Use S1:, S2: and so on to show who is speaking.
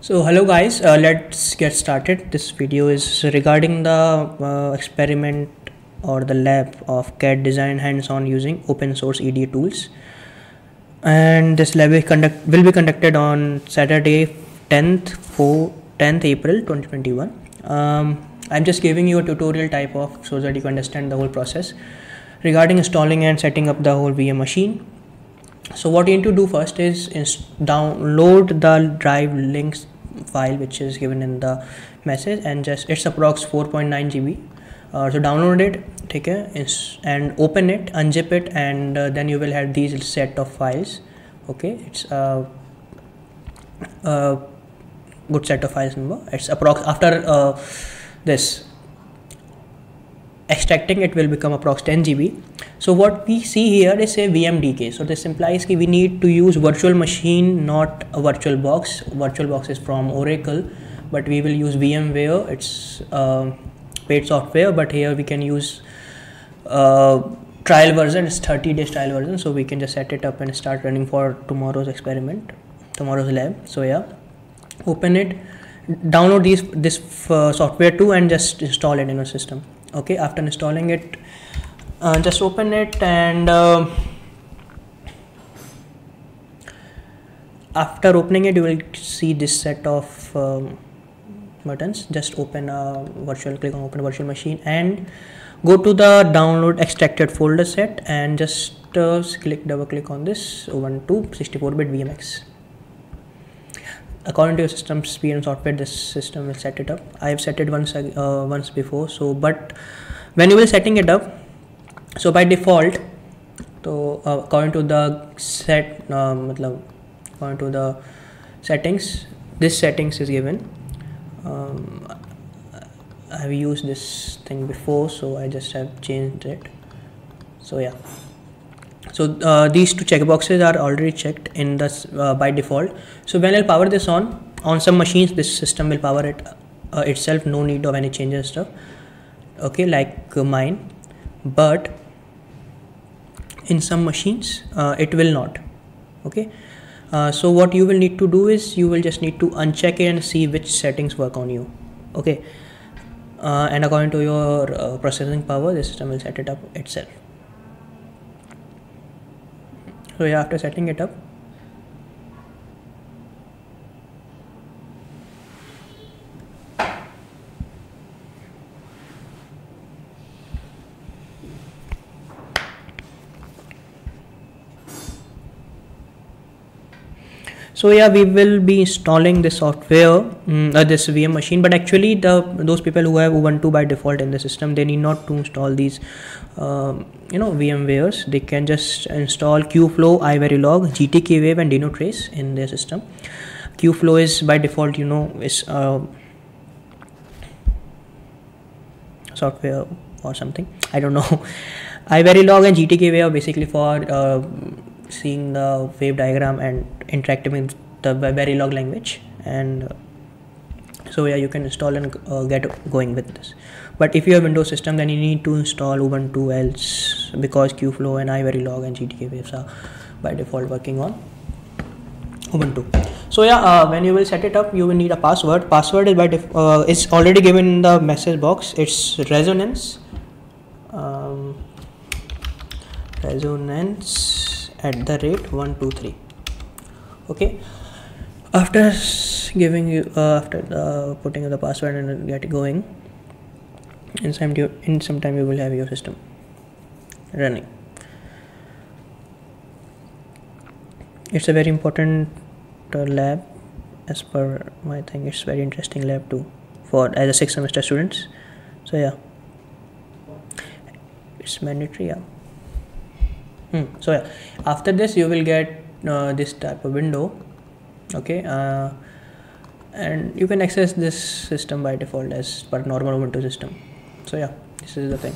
S1: So hello guys, let's get started. This video is regarding the experiment or the lab of CAD design hands-on using open source EDA tools. And this lab will be conducted on Saturday 10th April 2021. I'm just giving you a tutorial type of so that you can understand the whole process regarding installing and setting up the whole VM machine. So what you need to do first is download the drive links file which is given in the message, and just it's approx 4.9 GB. So download it, okay, and open it, unzip it, and then you will have these set of files. Okay, it's a good set of files number. It's approx after this extracting it will become approx 10 GB. So what we see here is a VMDK. So this implies that we need to use virtual machine, not a virtual box. Virtual box is from Oracle, but we will use VMware. It's paid software, but here we can use trial version. It's 30 days trial version, so we can just set it up and start running for tomorrow's experiment, tomorrow's lab. So yeah, open it, download this software too, and just install it in your system. Okay, after installing it, just open it, and after opening it you will see this set of buttons. Just open click on open virtual machine and go to the download extracted folder set, and just double click on this Ubuntu 64-bit VMX. According to your system speed and software, this system will set it up. I have set it once before. So but when you will setting it up, so by default, so according to the according to the settings, this settings is given. I have used this thing before, so I just have changed it. So yeah, so these two checkboxes are already checked in this by default. So when I'll power this on some machines, this system will power it itself, no need of any changes stuff. Okay, like mine, but in some machines it will not. Okay, so what you will need to do is you will just need to uncheck it and see which settings work on you. Okay, and according to your processing power, the system will set it up itself. So yeah, after setting it up, so yeah, we will be installing this software, this VM machine. But actually, those people who have Ubuntu by default in the system, they need not to install these, VMwares. They can just install Qflow, iVerilog, GTK Wave, and Dinotrace in their system. Qflow is by default, is software or something. I don't know. iVerilog and GTK Wave are basically for seeing the wave diagram and interacting with the Verilog language, and so yeah, you can install and get going with this. But if you have Windows system, then you need to install Ubuntu else, because Qflow and iVerilog and GTK waves are by default working on Ubuntu. So yeah, when you will set it up, you will need a password. Password is it's already given in the message box. It's resonance @123. Okay, after giving you putting the password and get it going, in some time you will have your system running. It's a very important lab. As per my thing, it's very interesting lab too for as a 6th semester students. So yeah, it's mandatory. Yeah. So yeah, after this you will get this type of window. Okay, and you can access this system by default as per normal Ubuntu system. So yeah, this is the thing.